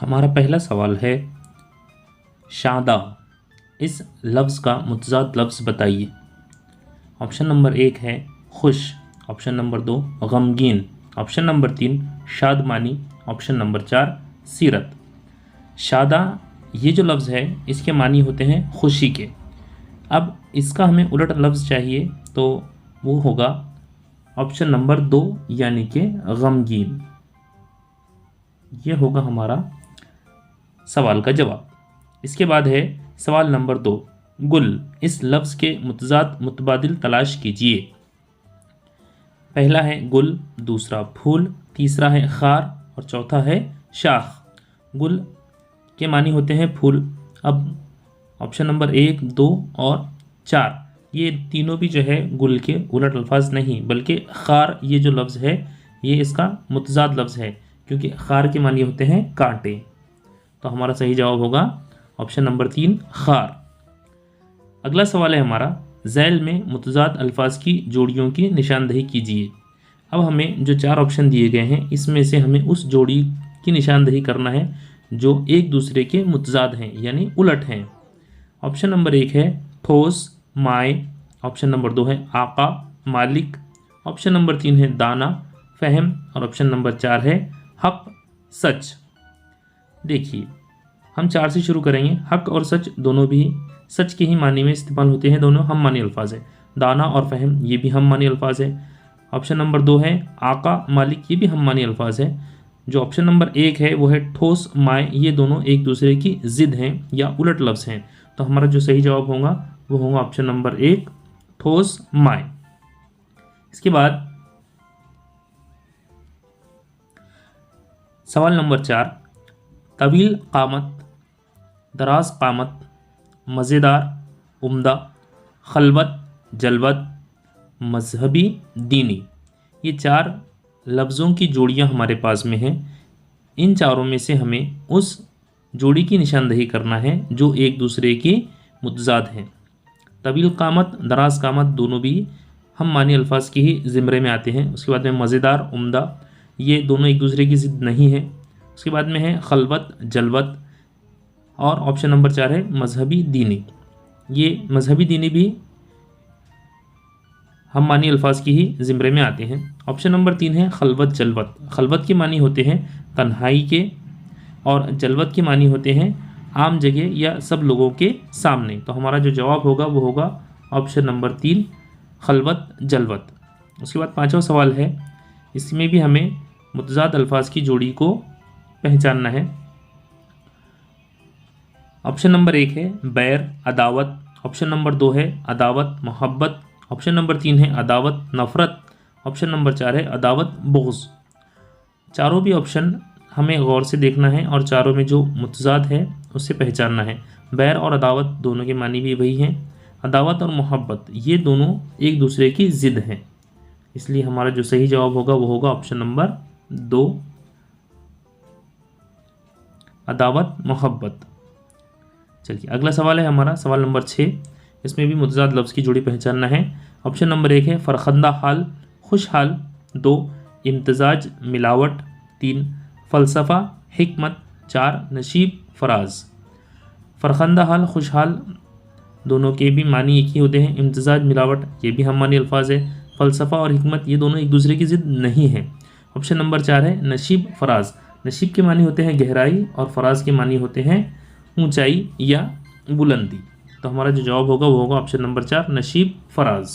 हमारा पहला सवाल है, शादा इस लफ्ज़ का मुतज़ाद लफ्ज़ बताइए। ऑप्शन नंबर 1 है खुश, ऑप्शन नंबर 2 गमगीन, ऑप्शन नंबर 3 शादमानी, ऑप्शन नंबर 4 सीरत। शादा ये जो लफ्ज़ है इसके मानी होते हैं खुशी के। अब इसका हमें उलट लफ्ज़ चाहिए तो वो होगा ऑप्शन नंबर 2 यानी कि गमगीन। ये होगा हमारा सवाल का जवाब। इसके बाद है सवाल नंबर 2, गुल इस लफ्ज़ के मुतज़ाद मुतबादिल तलाश कीजिए। पहला है गुल, दूसरा फूल, तीसरा है खार और चौथा है शाख। गुल के मानी होते हैं फूल। अब ऑप्शन नंबर 1, 2 और 4 ये तीनों भी जो है गुल के उलट अल्फाज नहीं, बल्कि खार ये जो लफ्ज़ है ये इसका मुतज़ाद लफ्ज़ है, क्योंकि खार के मानी होते हैं कांटे। तो हमारा सही जवाब होगा ऑप्शन नंबर 3 खार। अगला सवाल है हमारा, ज़ैल में मुतज़ाद अल्फाज की जोड़ियों की निशानदही कीजिए। अब हमें जो 4 ऑप्शन दिए गए हैं इसमें से हमें उस जोड़ी की निशानदही करना है जो एक दूसरे के मुतज़ाद हैं यानी उलट हैं। ऑप्शन नंबर 1 है ठोस, माए, ऑप्शन नंबर 2 है आका, मालिक, ऑप्शन नंबर 3 है दाना, फ़हम और ऑप्शन नंबर 4 है हक, सच। देखिए हम 4 से शुरू करेंगे। हक और सच दोनों भी सच के ही मानी में इस्तेमाल होते हैं, दोनों हम मानी अल्फाज है। दाना और फ़हम ये भी हम मानी अल्फाज है। ऑप्शन नंबर 2 है आका, मालिक ये भी हम मानी अल्फाज है। जो ऑप्शन नंबर 1 है वो है ठोस, माए, ये दोनों एक दूसरे की ज़िद हैं या उलट लफ्ज़ हैं। तो हमारा जो सही जवाब होगा वो होगा ऑप्शन नंबर 1 ठोस, माए। इसके बाद सवाल नंबर 4, तवील कामत, दराज कामत, मज़ेदार, उम्दा, खलवत, जलवत, मजहबी, दीनी, ये 4 लफ्ज़ों की जोड़ियाँ हमारे पास में हैं। इन चारों में से हमें उस जोड़ी की निशानदही करना है जो एक दूसरे की मुतज़ाद हैं। तवील कामत, दराज कामत दोनों भी हम मानी अल्फाज के ही ज़िम्रे में आते हैं। उसके बाद में मज़ेदार, उम्दा ये दोनों एक दूसरे की ज़िद नहीं है। उसके बाद में है खलवत, जलवत और ऑप्शन नंबर 4 है मजहबी, दीनी। ये मजहबी, दीनी भी हम मानी अल्फाज की ही ज़िम्रे में आते हैं। ऑप्शन नंबर 3 है खलवत, जलवत। खलवत के मानी होते हैं तन्हाई के और जलवत के मानी होते हैं आम जगह या सब लोगों के सामने। तो हमारा जो जवाब होगा वो होगा ऑप्शन नंबर 3 खलवत, जलवत। उसके बाद 5वां सवाल है, इसमें भी हमें मुतज़ाद अल्फाज की जोड़ी को पहचानना है। ऑप्शन नंबर 1 है बैर, अदावत, ऑप्शन नंबर 2 है अदावत, मोहब्बत, ऑप्शन नंबर 3 है अदावत, नफ़रत, ऑप्शन नंबर 4 है अदावत, बुग़्ज़। चारों भी ऑप्शन हमें गौर से देखना है और चारों में जो मुतज़ाद है उससे पहचानना है। बैर और अदावत दोनों के मानी भी वही हैं। अदावत और मोहब्बत ये दोनों एक दूसरे की ज़िद हैं, इसलिए हमारा जो सही जवाब होगा वो होगा ऑप्शन नंबर 2 अदावत, मोहब्बत। चलिए अगला सवाल है हमारा सवाल नंबर 6। इसमें भी मुतज़ाद लफ्ज़ की जोड़ी पहचानना है। ऑप्शन नंबर 1 है फ़रखंदा हाल, खुशहाल, 2 इम्तिज़ाज, मिलावट, 3 फ़लसफ़ा, हिकमत, 4 नशीब, फ़राज। फ़रखंदा हाल, खुशहाल दोनों के भी मानी एक ही होते हैं। इम्तिज़ाज, मिलावट ये भी हम मानी अल्फाज है। फ़लसफ़ा और हिकमत ये दोनों एक दूसरे की ज़िद नहीं है। ऑप्शन नंबर 4 है नशीब, फ़राज। नशीब के मानी होते हैं गहराई और फ़राज के मानी होते हैं ऊंचाई या बुलंदी। तो हमारा जो जवाब होगा वो होगा ऑप्शन नंबर 4 नशीब, फ़राज।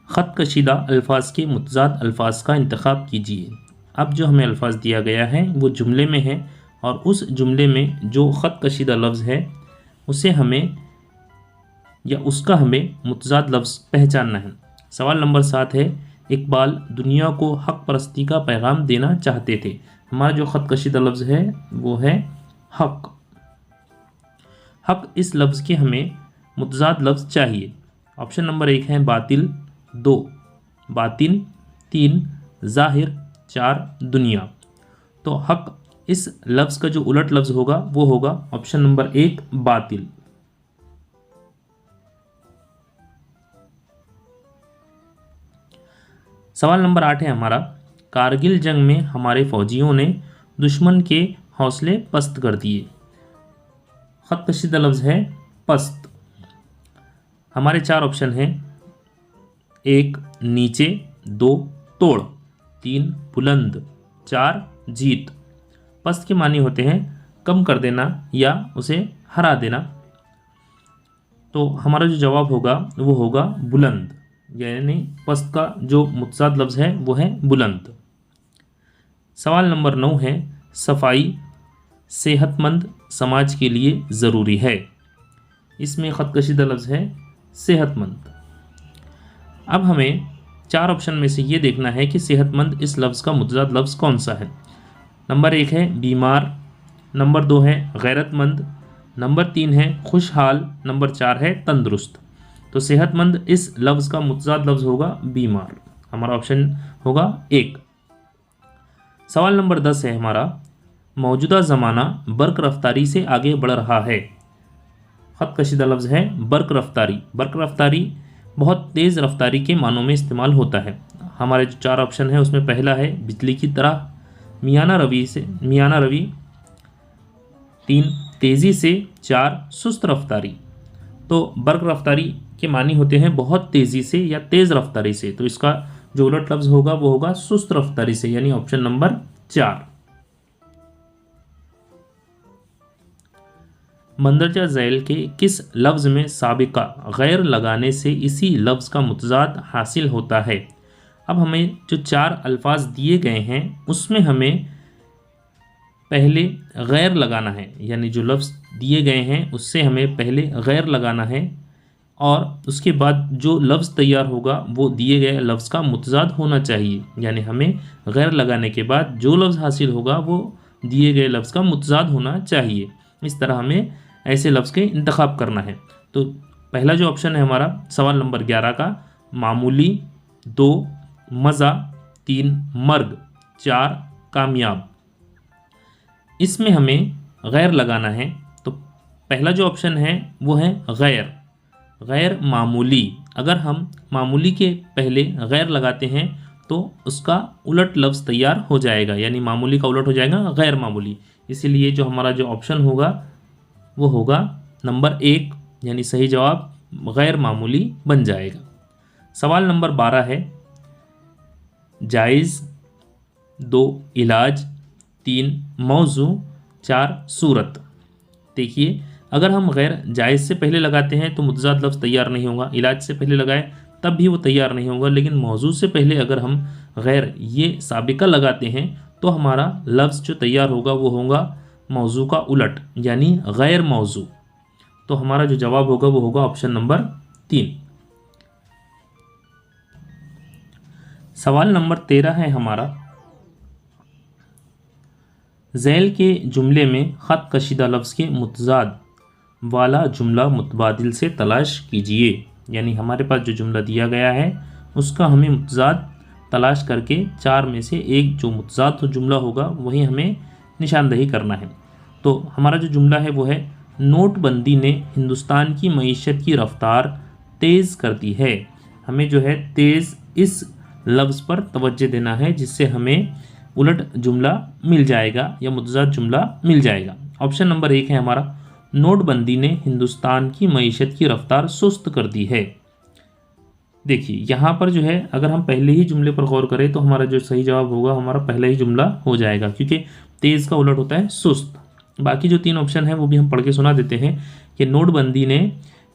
ख़त कशीदा अल्फाज के मुतज़ाद अल्फाज का इंतखाब कीजिए। अब जो हमें अल्फाज दिया गया है वो जुमले में है और उस जुमले में जो ख़त कशीदा लफ्ज़ है उसे हमें या उसका हमें मुतज़ाद लफ्ज़ पहचानना है। सवाल नंबर 7 है, इकबाल दुनिया को हक़ परस्ती का पैगाम देना चाहते थे। हमारा जो ख़त कशीदा लफ्ज़ है वो है हक़। हक़ इस लफ्ज़ के हमें मुतज़ाद लफ्ज़ चाहिए। ऑप्शन नंबर 1 है बातिल, 2 बातिन, 3 ज़ाहिर, 4 दुनिया। तो हक़ इस लफ्ज़ का जो उलट लफ्ज़ होगा वो होगा ऑप्शन नंबर 1 बातिल। सवाल नंबर 8 है हमारा, कारगिल जंग में हमारे फौजियों ने दुश्मन के हौसले पस्त कर दिए। खत कशीदा लफ्ज़ है पस्त। हमारे 4 ऑप्शन हैं। 1 नीचे, 2 तोड़, 3 बुलंद, 4 जीत। पस्त के मानी होते हैं कम कर देना या उसे हरा देना। तो हमारा जो जवाब होगा वो होगा बुलंद, यानी पस्त का जो मुतज़ाद लफ्ज़ है वो है बुलंद। सवाल नंबर 9 है, सफाई सेहतमंद समाज के लिए ज़रूरी है। इसमें ख़त कशीदा लफ्ज़ है सेहतमंद। अब हमें 4 ऑप्शन में से ये देखना है कि सेहतमंद इस लफ्ज़ का मुतज़ाद लफ्ज़ कौन सा है। नंबर 1 है बीमार, नंबर 2 है गैरतमंद, नंबर 3 है खुशहाल, नंबर 4 है तंदुरुस्त। तो सेहतमंद इस लफ्ज़ का मुतज़ाद लफ्ज़ होगा बीमार। हमारा ऑप्शन होगा 1। सवाल नंबर 10 है हमारा, मौजूदा ज़माना बर्क रफ्तारी से आगे बढ़ रहा है। ख़त कशीदा लफ्ज़ है बर्क रफ्तारी। बर्क रफ्तारी बहुत तेज़ रफ्तारी के मानों में इस्तेमाल होता है। हमारे जो 4 ऑप्शन है उसमें पहला है बिजली की तरह, मियाना रवि, 3 तेज़ी से, 4 सुस्त रफ्तारी। तो बर्क रफ्तारी के मानी होते हैं बहुत तेज़ी से या तेज़ रफ्तारी से। तो इसका जो उलट लफ्ज़ होगा वो होगा सुस्त रफ्तारी से, यानी ऑप्शन नंबर 4। मंदरजा झैल के किस लफ्ज़ में साबिका गैर लगाने से इसी लफ्ज़ का मुतज़ाद हासिल होता है। अब हमें जो 4 अल्फाज दिए गए हैं उसमें हमें पहले गैर लगाना है, यानी जो लफ्ज़ दिए गए हैं उससे हमें पहले गैर लगाना है और उसके बाद जो लफ्ज़ तैयार होगा वो दिए गए लफ्ज़ का मुतज़ाद होना चाहिए। यानी हमें गैर लगाने के बाद जो लफ्ज़ हासिल होगा वो दिए गए लफ्ज़ का मुतज़ाद होना चाहिए। इस तरह हमें ऐसे लफ्ज़ के इंतखाब करना है। तो पहला जो ऑप्शन है हमारा सवाल नंबर 11 का, मामूली, 2 मज़ा, 3 मर्ग, 4 कामयाब। इसमें हमें गैर लगाना है। तो पहला जो ऑप्शन है वो है गैर मामूली। अगर हम मामूली के पहले गैर लगाते हैं तो उसका उलट लफ्ज़ तैयार हो जाएगा, यानी मामूली का उलट हो जाएगा गैर मामूली। इसीलिए जो हमारा जो ऑप्शन होगा वो होगा नंबर 1, यानी सही जवाब गैर मामूली बन जाएगा। सवाल नंबर 12 है, जायज़, 2 इलाज, 3 मौजू, 4 सूरत। देखिए अगर हम गैर जायज़ से पहले लगाते हैं तो मुतज़ाद लफ्ज़ तैयार नहीं होगा, इलाज से पहले लगाए तब भी वो तैयार नहीं होगा, लेकिन मौजू से पहले अगर हम गैर ये साबिका लगाते हैं तो हमारा लफ्ज़ जो तैयार होगा वो होगा मौजू का उलट, यानी गैर मौजू। तो हमारा जो जवाब होगा वो होगा ऑप्शन नंबर 3। सवाल नंबर 13 है हमारा, झैल के जुमले में ख़त कशीदा लफ्ज़ के मुतज़ाद वाला जुमला मुतबादिल से तलाश कीजिए। यानी हमारे पास जो जुमला दिया गया है उसका हमें मुतज़ाद तलाश करके 4 में से एक जो मुतज़ाद जुमला होगा वही हमें निशानदही करना है। तो हमारा जो जुमला है वो है, नोटबंदी ने हिंदुस्तान की मईशत की रफ्तार तेज़ कर दी है। हमें जो है तेज़ इस लफ्ज़ पर तवज्जो देना है जिससे हमें उलट जुमला मिल जाएगा या मुतज़ाद जुमला मिल जाएगा। ऑप्शन नंबर 1 है हमारा, नोटबंदी ने हिंदुस्तान की मईशत की रफ्तार सुस्त कर दी है। देखिए यहाँ पर जो है अगर हम पहले ही जुमले पर गौर करें तो हमारा जो सही जवाब होगा हमारा पहला ही जुमला हो जाएगा, क्योंकि तेज़ का उलट होता है सुस्त। बाकी जो 3 ऑप्शन है वो भी हम पढ़ के सुना देते हैं कि नोटबंदी ने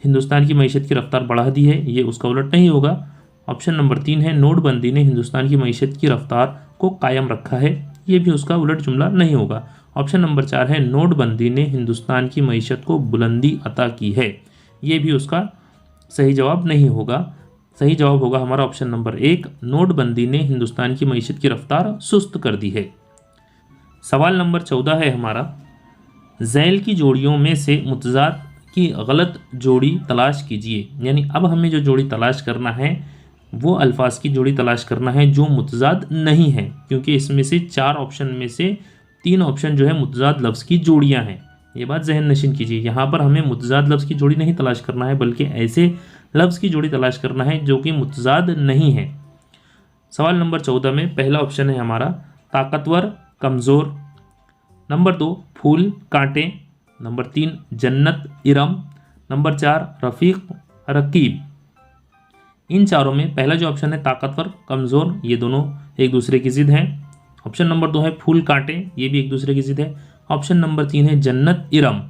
हिंदुस्तान की मईशत की रफ्तार बढ़ा दी है, ये उसका उलट नहीं होगा। ऑप्शन नंबर 3 है, नोटबंदी ने हिंदुस्तान की मईशत की रफ्तार को कायम रखा है, ये भी उसका उलट जुमला नहीं होगा। ऑप्शन नंबर 4 है, नोटबंदी ने हिंदुस्तान की मईशत को बुलंदी अता की है, ये भी उसका सही जवाब नहीं होगा। सही जवाब होगा हमारा ऑप्शन नंबर 1, नोटबंदी ने हिंदुस्तान की मईशत की रफ्तार सुस्त कर दी है। सवाल नंबर 14 है हमारा, झैल की जोड़ियों में से मुतज़ाद की गलत जोड़ी तलाश कीजिए। यानी अब हमें जो जोड़ी तलाश करना है वो अल्फाज की जोड़ी तलाश करना है जो मुतज़ाद नहीं है, क्योंकि इसमें से 4 ऑप्शन में से 3 ऑप्शन जो है मुतज़ाद लफ्ज़ की जोड़ियां हैं। ये बात जहन नशीन कीजिए, यहाँ पर हमें मुतज़ाद लफ्ज़ की जोड़ी नहीं तलाश करना है बल्कि ऐसे लफ्ज़ की जोड़ी तलाश करना है जो कि मुतज़ाद नहीं है। सवाल नंबर 14 में पहला ऑप्शन है हमारा ताकतवर कमज़ोर, नंबर 2 फूल कांटे, नंबर 3 जन्नत इरम, नंबर 4 रफ़ीक रकीब। इन चारों में पहला जो ऑप्शन है ताकतवर कमज़ोर, ये दोनों एक दूसरे की ज़िद हैं। ऑप्शन नंबर 2 है फूल कांटे, ये भी एक दूसरे की ज़िद है। ऑप्शन नंबर 3 है जन्नत इरम।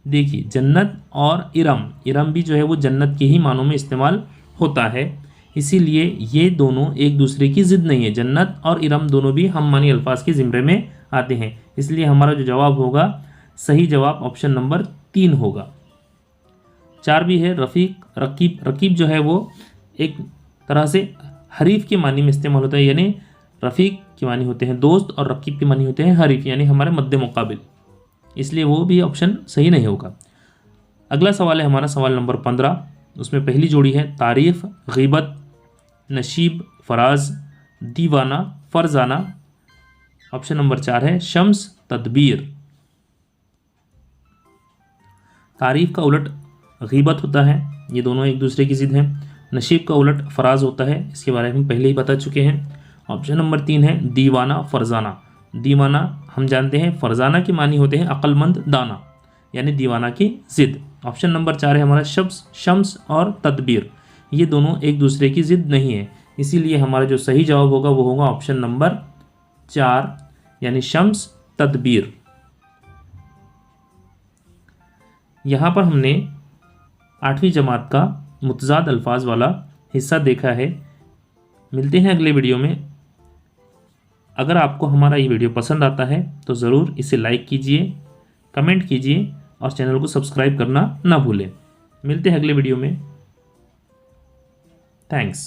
देखिए जन्नत और इरम, इरम भी जो है वो जन्नत के ही मानों में इस्तेमाल होता है, इसीलिए ये दोनों एक दूसरे की ज़िद नहीं है। जन्नत और इरम दोनों भी हम मानी अल्फाज के ज़िम्रे में आते हैं, इसलिए हमारा जो जवाब होगा, सही जवाब ऑप्शन नंबर 3 होगा। 4 भी है रफ़ीक रकीब। रकीब जो है वो एक तरह से हरीफ के मानी में इस्तेमाल होता है, यानी रफ़ीक के मानी होते हैं दोस्त और रकीब के मानी होते हैं हरीफ, यानी हमारे मद्दे मुकाबिल, इसलिए वो भी ऑप्शन सही नहीं होगा। अगला सवाल है हमारा सवाल नंबर 15। उसमें पहली जोड़ी है तारीफ़ ग़ीबत नशीब फराज दीवाना फरजाना। ऑप्शन नंबर 4 है शम्स तदबीर। तारीफ़ का उलट ग़ीबत होता है, ये दोनों एक दूसरे की ज़िद हैं। नशीब का उलट फराज होता है, इसके बारे में हम पहले ही बता चुके हैं। ऑप्शन नंबर 3 है दीवाना फरजाना। दीवाना हम जानते हैं, फरजाना के मानी होते हैं अक्लमंद दाना, यानी दीवाना की ज़िद। ऑप्शन नंबर 4 है हमारा शम्स और तदबीर, ये दोनों एक दूसरे की ज़िद नहीं है, इसीलिए हमारा जो सही जवाब होगा वो होगा ऑप्शन नंबर 4, यानी शम्स तदबीर। यहाँ पर हमने 8वीं जमात का मुतज़ाद अल्फाज वाला हिस्सा देखा है। मिलते हैं अगले वीडियो में। अगर आपको हमारा ये वीडियो पसंद आता है तो ज़रूर इसे लाइक कीजिए, कमेंट कीजिए और चैनल को सब्सक्राइब करना ना भूलें। मिलते हैं अगले वीडियो में। थैंक्स।